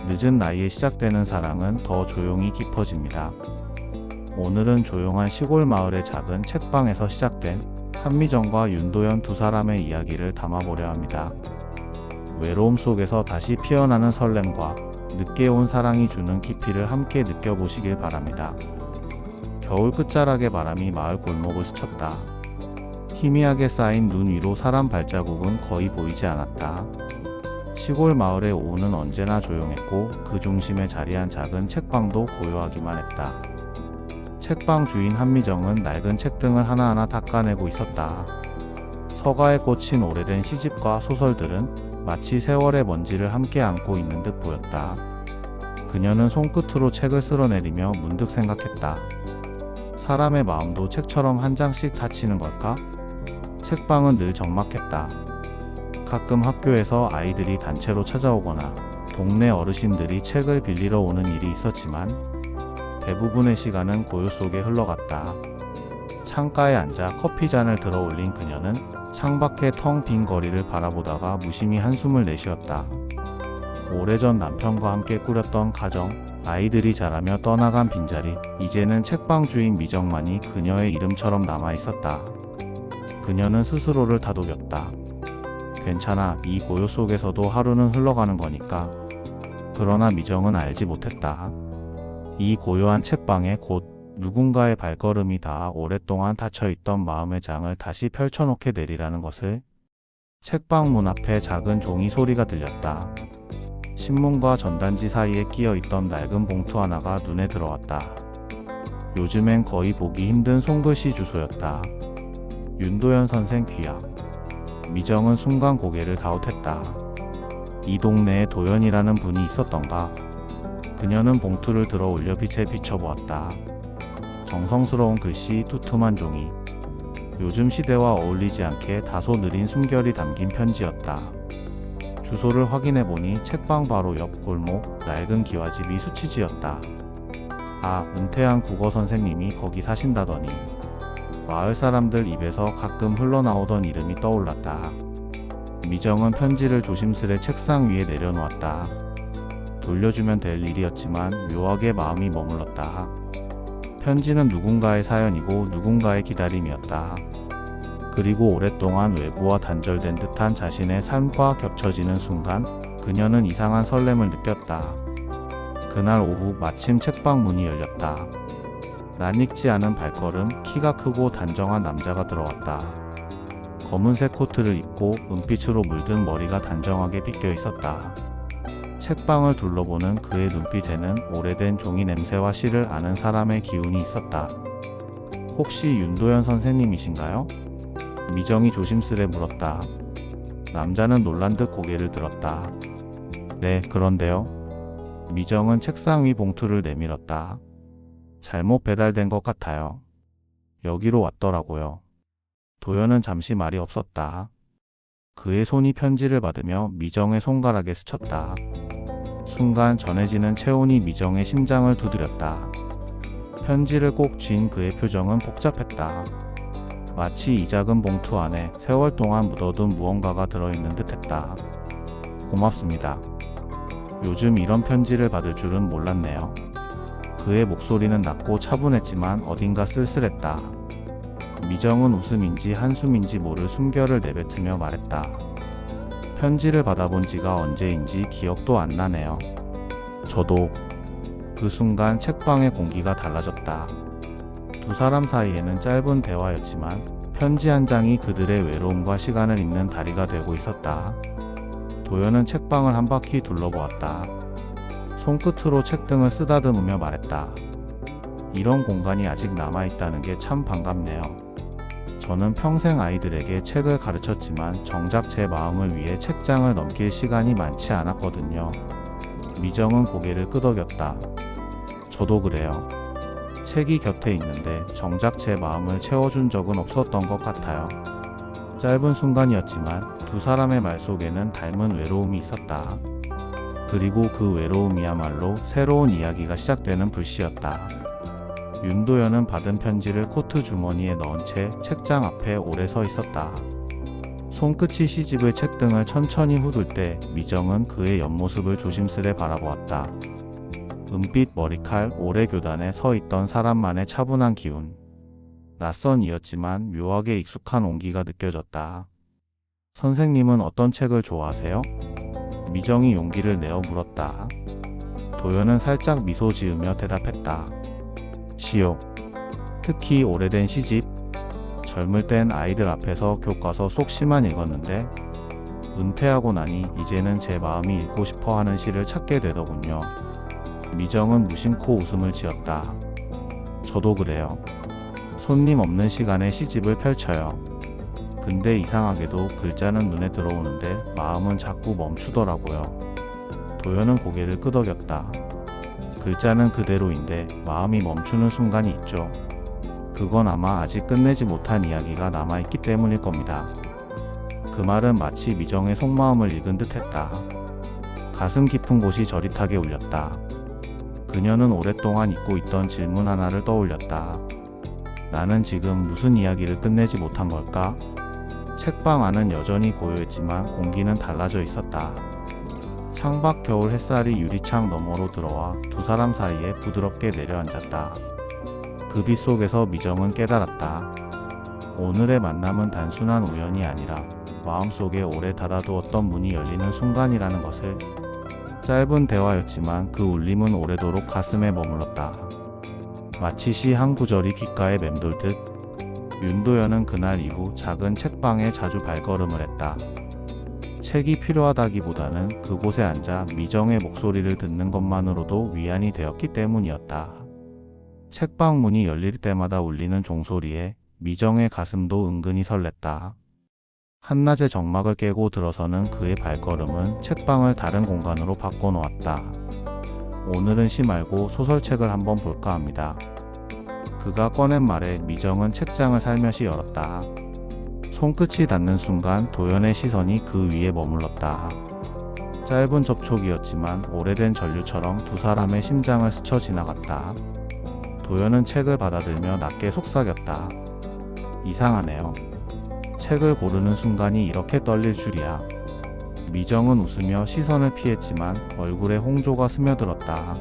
늦은 나이에 시작되는 사랑은 더 조용히 깊어집니다. 오늘은 조용한 시골 마을의 작은 책방에서 시작된 한미정과 윤도현 두 사람의 이야기를 담아보려 합니다. 외로움 속에서 다시 피어나는 설렘과 늦게 온 사랑이 주는 깊이를 함께 느껴보시길 바랍니다. 겨울 끝자락의 바람이 마을 골목을 스쳤다. 희미하게 쌓인 눈 위로 사람 발자국은 거의 보이지 않았다. 시골 마을의 오후는 언제나 조용했고 그 중심에 자리한 작은 책방도 고요하기만 했다. 책방 주인 한미정은 낡은 책등을 하나하나 닦아내고 있었다. 서가에 꽂힌 오래된 시집과 소설들은 마치 세월의 먼지를 함께 안고 있는 듯 보였다. 그녀는 손끝으로 책을 쓸어내리며 문득 생각했다. 사람의 마음도 책처럼 한 장씩 닫히는 걸까? 책방은 늘 적막했다. 가끔 학교에서 아이들이 단체로 찾아오거나 동네 어르신들이 책을 빌리러 오는 일이 있었지만 대부분의 시간은 고요 속에 흘러갔다. 창가에 앉아 커피잔을 들어 올린 그녀는 창밖의 텅 빈 거리를 바라보다가 무심히 한숨을 내쉬었다. 오래전 남편과 함께 꾸렸던 가정, 아이들이 자라며 떠나간 빈자리, 이제는 책방 주인 미정만이 그녀의 이름처럼 남아있었다. 그녀는 스스로를 다독였다. 괜찮아, 이 고요 속에서도 하루는 흘러가는 거니까. 그러나 미정은 알지 못했다. 이 고요한 책방에 곧 누군가의 발걸음이 닿아 오랫동안 닫혀있던 마음의 장을 다시 펼쳐놓게 되리라는 것을. 책방 문 앞에 작은 종이 소리가 들렸다. 신문과 전단지 사이에 끼어있던 낡은 봉투 하나가 눈에 들어왔다. 요즘엔 거의 보기 힘든 손글씨 주소였다. 윤도현 선생 귀하. 미정은 순간 고개를 갸웃했다. 이 동네에 도현이라는 분이 있었던가? 그녀는 봉투를 들어 올려 빛에 비춰보았다. 정성스러운 글씨, 두툼한 종이. 요즘 시대와 어울리지 않게 다소 느린 숨결이 담긴 편지였다. 주소를 확인해보니 책방 바로 옆 골목 낡은 기와집이 수치지였다. 아, 은퇴한 국어 선생님이 거기 사신다더니. 마을 사람들 입에서 가끔 흘러나오던 이름이 떠올랐다. 미정은 편지를 조심스레 책상 위에 내려놓았다. 돌려주면 될 일이었지만 묘하게 마음이 머물렀다. 편지는 누군가의 사연이고 누군가의 기다림이었다. 그리고 오랫동안 외부와 단절된 듯한 자신의 삶과 겹쳐지는 순간 그녀는 이상한 설렘을 느꼈다. 그날 오후 마침 책방 문이 열렸다. 낯익지 않은 발걸음, 키가 크고 단정한 남자가 들어왔다. 검은색 코트를 입고 은빛으로 물든 머리가 단정하게 빗겨 있었다. 책방을 둘러보는 그의 눈빛에는 오래된 종이 냄새와 시를 아는 사람의 기운이 있었다. 혹시 윤도현 선생님이신가요? 미정이 조심스레 물었다. 남자는 놀란 듯 고개를 들었다. 네, 그런데요. 미정은 책상 위 봉투를 내밀었다. 잘못 배달된 것 같아요. 여기로 왔더라고요. 도현은 잠시 말이 없었다. 그의 손이 편지를 받으며 미정의 손가락에 스쳤다. 순간 전해지는 체온이 미정의 심장을 두드렸다. 편지를 꼭 쥔 그의 표정은 복잡했다. 마치 이 작은 봉투 안에 세월 동안 묻어둔 무언가가 들어있는 듯했다. 고맙습니다. 요즘 이런 편지를 받을 줄은 몰랐네요. 그의 목소리는 낮고 차분했지만 어딘가 쓸쓸했다. 미정은 웃음인지 한숨인지 모를 숨결을 내뱉으며 말했다. 편지를 받아본 지가 언제인지 기억도 안 나네요. 저도. 그 순간 책방의 공기가 달라졌다. 두 사람 사이에는 짧은 대화였지만 편지 한 장이 그들의 외로움과 시간을 잇는 다리가 되고 있었다. 도현은 책방을 한 바퀴 둘러보았다. 손끝으로 책등을 쓰다듬으며 말했다. 이런 공간이 아직 남아있다는 게 참 반갑네요. 저는 평생 아이들에게 책을 가르쳤지만 정작 제 마음을 위해 책장을 넘길 시간이 많지 않았거든요. 미정은 고개를 끄덕였다. 저도 그래요. 책이 곁에 있는데 정작 제 마음을 채워준 적은 없었던 것 같아요. 짧은 순간이었지만 두 사람의 말 속에는 닮은 외로움이 있었다. 그리고 그 외로움이야말로 새로운 이야기가 시작되는 불씨였다. 윤도현은 받은 편지를 코트 주머니에 넣은 채 책장 앞에 오래 서 있었다. 손끝이 시집의 책등을 천천히 후들 때 미정은 그의 옆모습을 조심스레 바라보았다. 은빛 머리칼, 오래 교단에 서 있던 사람만의 차분한 기운. 낯선 이였지만 묘하게 익숙한 온기가 느껴졌다. 선생님은 어떤 책을 좋아하세요? 미정이 용기를 내어 물었다. 도연은 살짝 미소 지으며 대답했다. 시요. 특히 오래된 시집. 젊을 땐 아이들 앞에서 교과서 속 시만 읽었는데 은퇴하고 나니 이제는 제 마음이 읽고 싶어 하는 시를 찾게 되더군요. 미정은 무심코 웃음을 지었다. 저도 그래요. 손님 없는 시간에 시집을 펼쳐요. 근데 이상하게도 글자는 눈에 들어오는데 마음은 자꾸 멈추더라고요. 도연은 고개를 끄덕였다. 글자는 그대로인데 마음이 멈추는 순간이 있죠. 그건 아마 아직 끝내지 못한 이야기가 남아있기 때문일 겁니다. 그 말은 마치 미정의 속마음을 읽은 듯 했다. 가슴 깊은 곳이 저릿하게 울렸다. 그녀는 오랫동안 잊고 있던 질문 하나를 떠올렸다. 나는 지금 무슨 이야기를 끝내지 못한 걸까? 책방 안은 여전히 고요했지만 공기는 달라져 있었다. 창밖 겨울 햇살이 유리창 너머로 들어와 두 사람 사이에 부드럽게 내려앉았다. 그 빛 속에서 미정은 깨달았다. 오늘의 만남은 단순한 우연이 아니라 마음속에 오래 닫아두었던 문이 열리는 순간이라는 것을. 짧은 대화였지만 그 울림은 오래도록 가슴에 머물렀다. 마치 시 한 구절이 귓가에 맴돌듯. 윤도현은 그날 이후 작은 책방에 자주 발걸음을 했다. 책이 필요하다기보다는 그곳에 앉아 미정의 목소리를 듣는 것만으로도 위안이 되었기 때문이었다. 책방 문이 열릴 때마다 울리는 종소리에 미정의 가슴도 은근히 설렜다. 한낮의 정막을 깨고 들어서는 그의 발걸음은 책방을 다른 공간으로 바꿔놓았다. 오늘은 시 말고 소설책을 한번 볼까 합니다. 그가 꺼낸 말에 미정은 책장을 살며시 열었다. 손끝이 닿는 순간 도연의 시선이 그 위에 머물렀다. 짧은 접촉이었지만 오래된 전류처럼 두 사람의 심장을 스쳐 지나갔다. 도연은 책을 받아들며 낮게 속삭였다. 이상하네요. 책을 고르는 순간이 이렇게 떨릴 줄이야. 미정은 웃으며 시선을 피했지만 얼굴에 홍조가 스며들었다.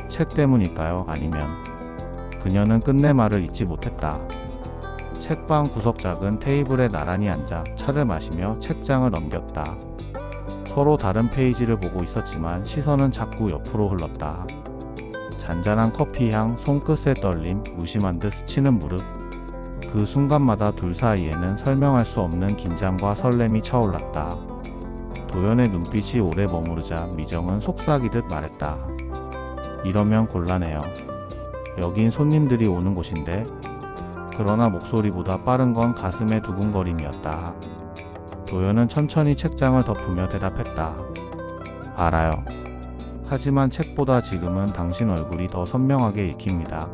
책 때문일까요? 아니면? 그녀는 끝내 말을 잇지 못했다. 책방 구석 작은 테이블에 나란히 앉아 차를 마시며 책장을 넘겼다. 서로 다른 페이지를 보고 있었지만 시선은 자꾸 옆으로 흘렀다. 잔잔한 커피향, 손끝의 떨림, 무심한 듯 스치는 무릎. 그 순간마다 둘 사이에는 설명할 수 없는 긴장과 설렘이 차올랐다. 도연의 눈빛이 오래 머무르자 미정은 속삭이듯 말했다. 이러면 곤란해요. 여긴 손님들이 오는 곳인데. 그러나 목소리보다 빠른 건 가슴의 두근거림이었다. 도연은 천천히 책장을 덮으며 대답했다. 알아요. 하지만 책보다 지금은 당신 얼굴이 더 선명하게 읽힙니다.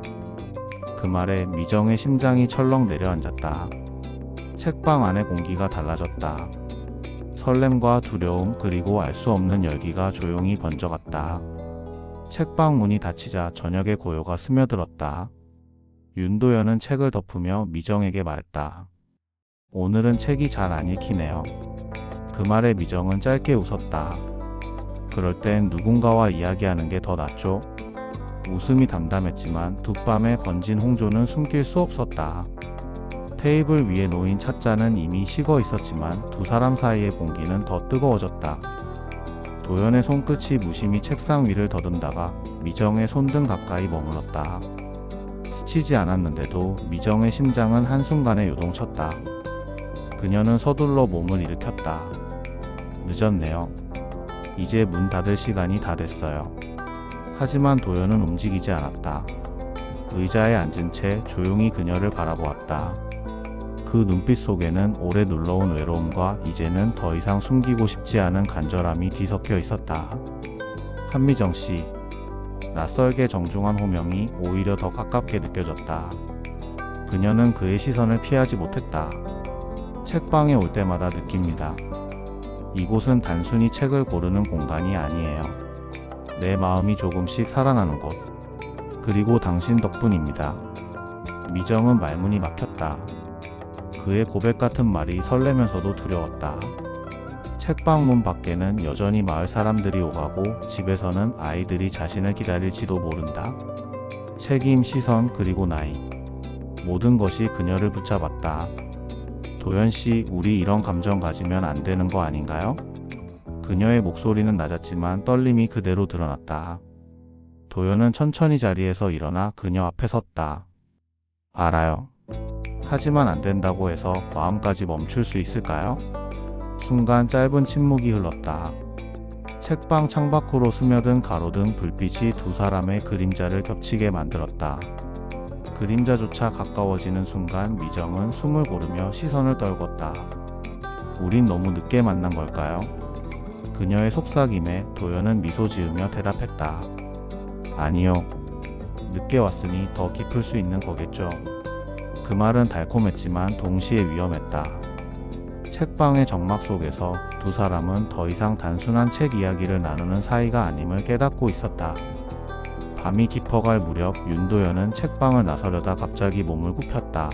그 말에 미정의 심장이 철렁 내려앉았다. 책방 안의 공기가 달라졌다. 설렘과 두려움 그리고 알 수 없는 열기가 조용히 번져갔다. 책방 문이 닫히자 저녁의 고요가 스며들었다. 윤도현은 책을 덮으며 미정에게 말했다. 오늘은 책이 잘 안 읽히네요. 그 말에 미정은 짧게 웃었다. 그럴 땐 누군가와 이야기하는 게 더 낫죠? 웃음이 담담했지만 두 뺨에 번진 홍조는 숨길 수 없었다. 테이블 위에 놓인 찻잔은 이미 식어 있었지만 두 사람 사이의 공기는 더 뜨거워졌다. 도연의 손끝이 무심히 책상 위를 더듬다가 미정의 손등 가까이 머물렀다. 스치지 않았는데도 미정의 심장은 한순간에 요동쳤다. 그녀는 서둘러 몸을 일으켰다. 늦었네요. 이제 문 닫을 시간이 다 됐어요. 하지만 도연은 움직이지 않았다. 의자에 앉은 채 조용히 그녀를 바라보았다. 그 눈빛 속에는 오래 눌러온 외로움과 이제는 더 이상 숨기고 싶지 않은 간절함이 뒤섞여 있었다. 한미정 씨. 낯설게 정중한 호명이 오히려 더 가깝게 느껴졌다. 그녀는 그의 시선을 피하지 못했다. 책방에 올 때마다 느낍니다. 이곳은 단순히 책을 고르는 공간이 아니에요. 내 마음이 조금씩 살아나는 곳. 그리고 당신 덕분입니다. 미정은 말문이 막혔다. 그의 고백 같은 말이 설레면서도 두려웠다. 책방 문 밖에는 여전히 마을 사람들이 오가고 집에서는 아이들이 자신을 기다릴지도 모른다. 책임, 시선, 그리고 나이. 모든 것이 그녀를 붙잡았다. 도연씨, 우리 이런 감정 가지면 안 되는 거 아닌가요? 그녀의 목소리는 낮았지만 떨림이 그대로 드러났다. 도연은 천천히 자리에서 일어나 그녀 앞에 섰다. 알아요. 하지만 안 된다고 해서 마음까지 멈출 수 있을까요? 순간 짧은 침묵이 흘렀다. 책방 창밖으로 스며든 가로등 불빛이 두 사람의 그림자를 겹치게 만들었다. 그림자조차 가까워지는 순간 미정은 숨을 고르며 시선을 떨궜다. 우린 너무 늦게 만난 걸까요? 그녀의 속삭임에 도연은 미소 지으며 대답했다. 아니요. 늦게 왔으니 더 깊을 수 있는 거겠죠. 그 말은 달콤했지만 동시에 위험했다. 책방의 정막 속에서 두 사람은 더 이상 단순한 책 이야기를 나누는 사이가 아님을 깨닫고 있었다. 밤이 깊어갈 무렵 윤도현은 책방을 나서려다 갑자기 몸을 굽혔다.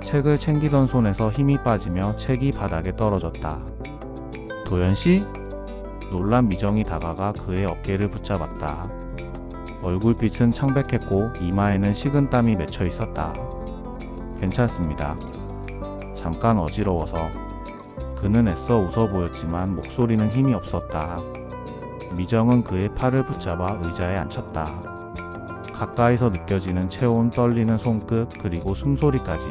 책을 챙기던 손에서 힘이 빠지며 책이 바닥에 떨어졌다. 도연씨? 놀란 미정이 다가가 그의 어깨를 붙잡았다. 얼굴빛은 창백했고 이마에는 식은 땀이 맺혀 있었다. 괜찮습니다. 잠깐 어지러워서. 그는 애써 웃어 보였지만 목소리는 힘이 없었다. 미정은 그의 팔을 붙잡아 의자에 앉혔다. 가까이서 느껴지는 체온, 떨리는 손끝, 그리고 숨소리까지.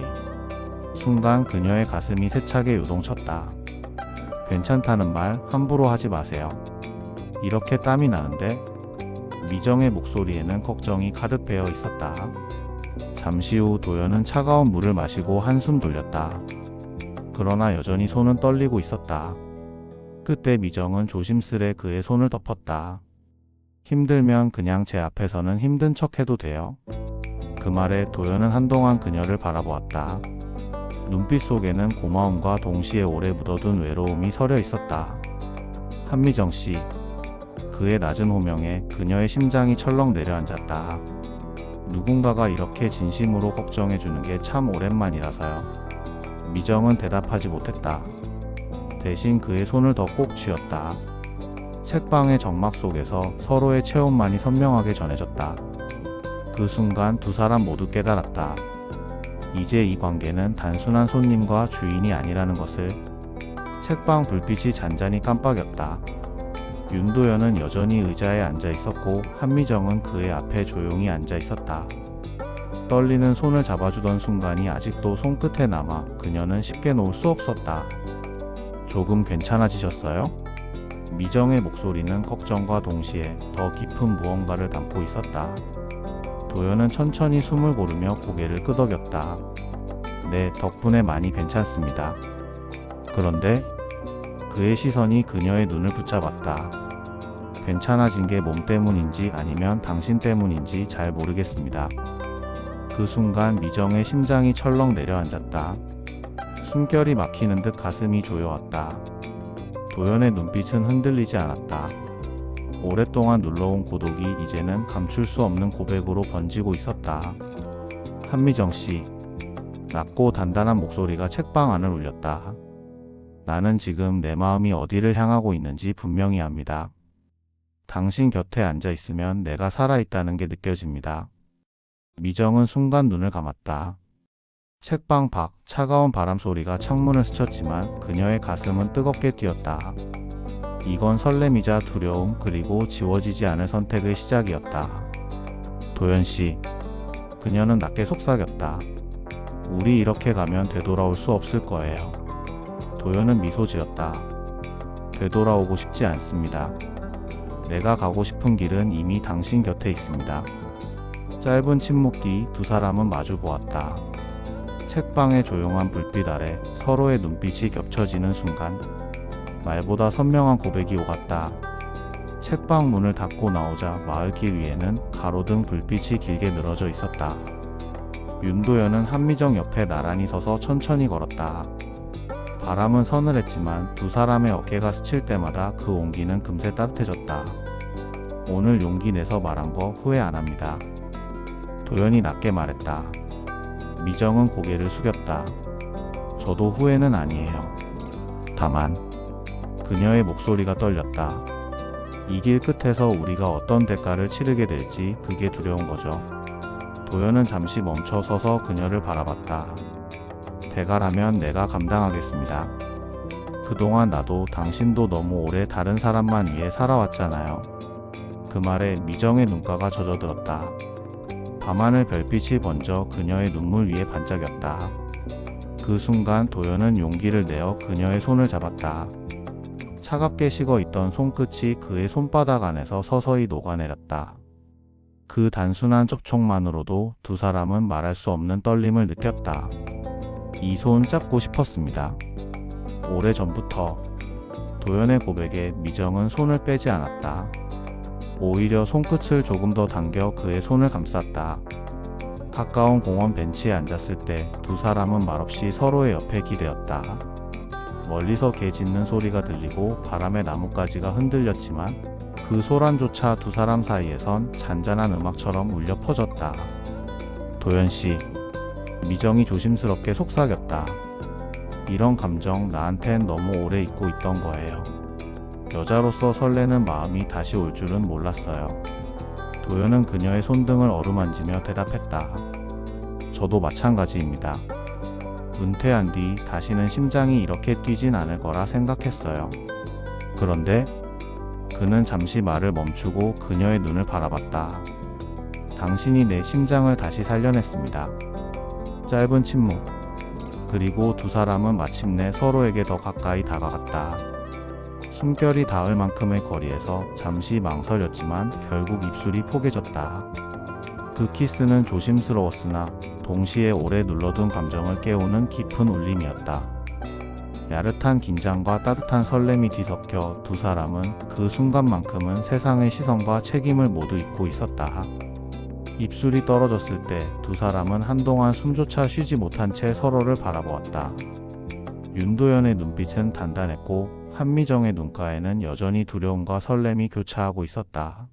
순간 그녀의 가슴이 세차게 요동쳤다. 괜찮다는 말 함부로 하지 마세요. 이렇게 땀이 나는데? 미정의 목소리에는 걱정이 가득 배어 있었다. 잠시 후 도연은 차가운 물을 마시고 한숨 돌렸다. 그러나 여전히 손은 떨리고 있었다. 그때 미정은 조심스레 그의 손을 덮었다. 힘들면 그냥 제 앞에서는 힘든 척 해도 돼요. 그 말에 도연은 한동안 그녀를 바라보았다. 눈빛 속에는 고마움과 동시에 오래 묻어둔 외로움이 서려 있었다. 한미정 씨. 그의 낮은 호명에 그녀의 심장이 철렁 내려앉았다. 누군가가 이렇게 진심으로 걱정해주는 게 참 오랜만이라서요. 미정은 대답하지 못했다. 대신 그의 손을 더 꼭 쥐었다. 책방의 정막 속에서 서로의 체온만이 선명하게 전해졌다. 그 순간 두 사람 모두 깨달았다. 이제 이 관계는 단순한 손님과 주인이 아니라는 것을. 책방 불빛이 잔잔히 깜빡였다. 윤도현은 여전히 의자에 앉아 있었고 한미정은 그의 앞에 조용히 앉아 있었다. 떨리는 손을 잡아주던 순간이 아직도 손끝에 남아 그녀는 쉽게 놓을 수 없었다. 조금 괜찮아지셨어요? 미정의 목소리는 걱정과 동시에 더 깊은 무언가를 담고 있었다. 도연은 천천히 숨을 고르며 고개를 끄덕였다. 네, 덕분에 많이 괜찮습니다. 그런데 그의 시선이 그녀의 눈을 붙잡았다. 괜찮아진 게 몸 때문인지 아니면 당신 때문인지 잘 모르겠습니다. 그 순간 미정의 심장이 철렁 내려앉았다. 숨결이 막히는 듯 가슴이 조여왔다. 도연의 눈빛은 흔들리지 않았다. 오랫동안 눌러온 고독이 이제는 감출 수 없는 고백으로 번지고 있었다. 한미정 씨. 낮고 단단한 목소리가 책방 안을 울렸다. 나는 지금 내 마음이 어디를 향하고 있는지 분명히 압니다. 당신 곁에 앉아 있으면 내가 살아있다는 게 느껴집니다. 미정은 순간 눈을 감았다. 책방 밖 차가운 바람 소리가 창문을 스쳤지만 그녀의 가슴은 뜨겁게 뛰었다. 이건 설렘이자 두려움 그리고 지워지지 않을 선택의 시작이었다. 도연씨. 그녀는 낮게 속삭였다. 우리 이렇게 가면 되돌아올 수 없을 거예요. 도연은 미소 지었다. 되돌아오고 싶지 않습니다. 내가 가고 싶은 길은 이미 당신 곁에 있습니다. 짧은 침묵 뒤 두 사람은 마주 보았다. 책방의 조용한 불빛 아래 서로의 눈빛이 겹쳐지는 순간 말보다 선명한 고백이 오갔다. 책방 문을 닫고 나오자 마을길 위에는 가로등 불빛이 길게 늘어져 있었다. 윤도현은 한미정 옆에 나란히 서서 천천히 걸었다. 바람은 서늘했지만 두 사람의 어깨가 스칠 때마다 그 온기는 금세 따뜻해졌다. 오늘 용기 내서 말한 거 후회 안 합니다. 도연이 낮게 말했다. 미정은 고개를 숙였다. 저도 후회는 아니에요. 다만 그녀의 목소리가 떨렸다. 이 길 끝에서 우리가 어떤 대가를 치르게 될지 그게 두려운 거죠. 도연은 잠시 멈춰 서서 그녀를 바라봤다. 대가라면 내가 감당하겠습니다. 그동안 나도 당신도 너무 오래 다른 사람만 위해 살아왔잖아요. 그 말에 미정의 눈가가 젖어들었다. 밤하늘 별빛이 번져 그녀의 눈물 위에 반짝였다. 그 순간 도연은 용기를 내어 그녀의 손을 잡았다. 차갑게 식어 있던 손끝이 그의 손바닥 안에서 서서히 녹아내렸다. 그 단순한 접촉만으로도 두 사람은 말할 수 없는 떨림을 느꼈다. 이 손 잡고 싶었습니다. 오래전부터. 도연의 고백에 미정은 손을 빼지 않았다. 오히려 손끝을 조금 더 당겨 그의 손을 감쌌다. 가까운 공원 벤치에 앉았을 때 두 사람은 말없이 서로의 옆에 기대었다. 멀리서 개 짖는 소리가 들리고 바람에 나뭇가지가 흔들렸지만 그 소란조차 두 사람 사이에선 잔잔한 음악처럼 울려 퍼졌다. 도연씨, 미정이 조심스럽게 속삭였다. 이런 감정 나한텐 너무 오래 잊고 있던 거예요. 여자로서 설레는 마음이 다시 올 줄은 몰랐어요. 도연은 그녀의 손등을 어루만지며 대답했다. 저도 마찬가지입니다. 은퇴한 뒤 다시는 심장이 이렇게 뛰진 않을 거라 생각했어요. 그런데 그는 잠시 말을 멈추고 그녀의 눈을 바라봤다. 당신이 내 심장을 다시 살려냈습니다. 짧은 침묵. 그리고 두 사람은 마침내 서로에게 더 가까이 다가갔다. 숨결이 닿을 만큼의 거리에서 잠시 망설였지만 결국 입술이 포개졌다. 그 키스는 조심스러웠으나 동시에 오래 눌러둔 감정을 깨우는 깊은 울림이었다. 야릇한 긴장과 따뜻한 설렘이 뒤섞여 두 사람은 그 순간만큼은 세상의 시선과 책임을 모두 잊고 있었다. 입술이 떨어졌을 때 두 사람은 한동안 숨조차 쉬지 못한 채 서로를 바라보았다. 윤도현의 눈빛은 단단했고 한미정의 눈가에는 여전히 두려움과 설렘이 교차하고 있었다.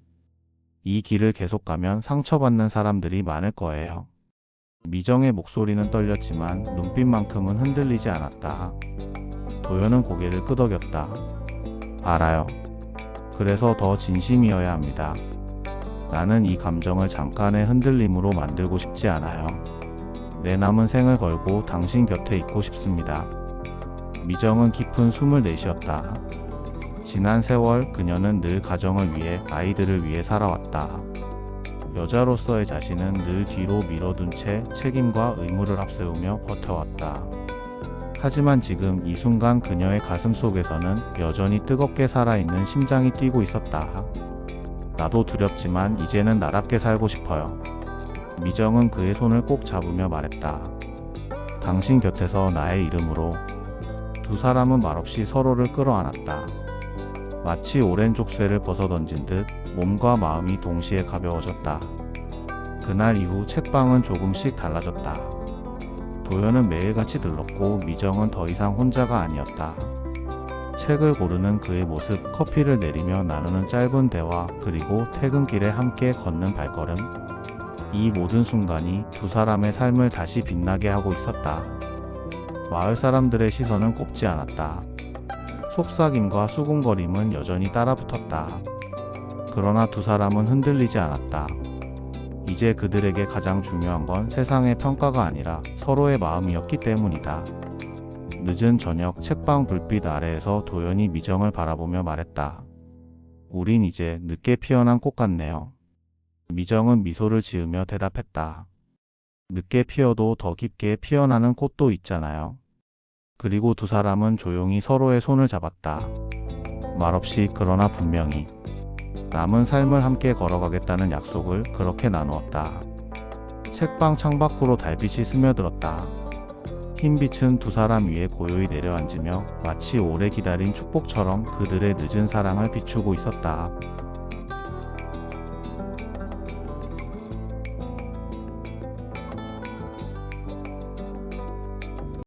이 길을 계속 가면 상처받는 사람들이 많을 거예요. 미정의 목소리는 떨렸지만 눈빛만큼은 흔들리지 않았다. 도연은 고개를 끄덕였다. 알아요. 그래서 더 진심이어야 합니다. 나는 이 감정을 잠깐의 흔들림으로 만들고 싶지 않아요. 내 남은 생을 걸고 당신 곁에 있고 싶습니다. 미정은 깊은 숨을 내쉬었다. 지난 세월 그녀는 늘 가정을 위해, 아이들을 위해 살아왔다. 여자로서의 자신은 늘 뒤로 밀어둔 채 책임과 의무를 앞세우며 버텨왔다. 하지만 지금 이 순간 그녀의 가슴 속에서는 여전히 뜨겁게 살아있는 심장이 뛰고 있었다. 나도 두렵지만 이제는 나답게 살고 싶어요. 미정은 그의 손을 꼭 잡으며 말했다. 당신 곁에서 나의 이름으로. 두 사람은 말없이 서로를 끌어안았다. 마치 오랜 족쇄를 벗어던진 듯 몸과 마음이 동시에 가벼워졌다. 그날 이후 책방은 조금씩 달라졌다. 도연은 매일같이 들렀고 미정은 더 이상 혼자가 아니었다. 책을 고르는 그의 모습, 커피를 내리며 나누는 짧은 대화, 그리고 퇴근길에 함께 걷는 발걸음. 이 모든 순간이 두 사람의 삶을 다시 빛나게 하고 있었다. 마을 사람들의 시선은 꼽지 않았다. 속삭임과 수군거림은 여전히 따라붙었다. 그러나 두 사람은 흔들리지 않았다. 이제 그들에게 가장 중요한 건 세상의 평가가 아니라 서로의 마음이었기 때문이다. 늦은 저녁 책방 불빛 아래에서 도연이 미정을 바라보며 말했다. 우린 이제 늦게 피어난 꽃 같네요. 미정은 미소를 지으며 대답했다. 늦게 피어도 더 깊게 피어나는 꽃도 있잖아요. 그리고 두 사람은 조용히 서로의 손을 잡았다. 말없이 그러나 분명히 남은 삶을 함께 걸어가겠다는 약속을 그렇게 나누었다. 책방 창밖으로 달빛이 스며들었다. 흰빛은 두 사람 위에 고요히 내려앉으며 마치 오래 기다린 축복처럼 그들의 늦은 사랑을 비추고 있었다.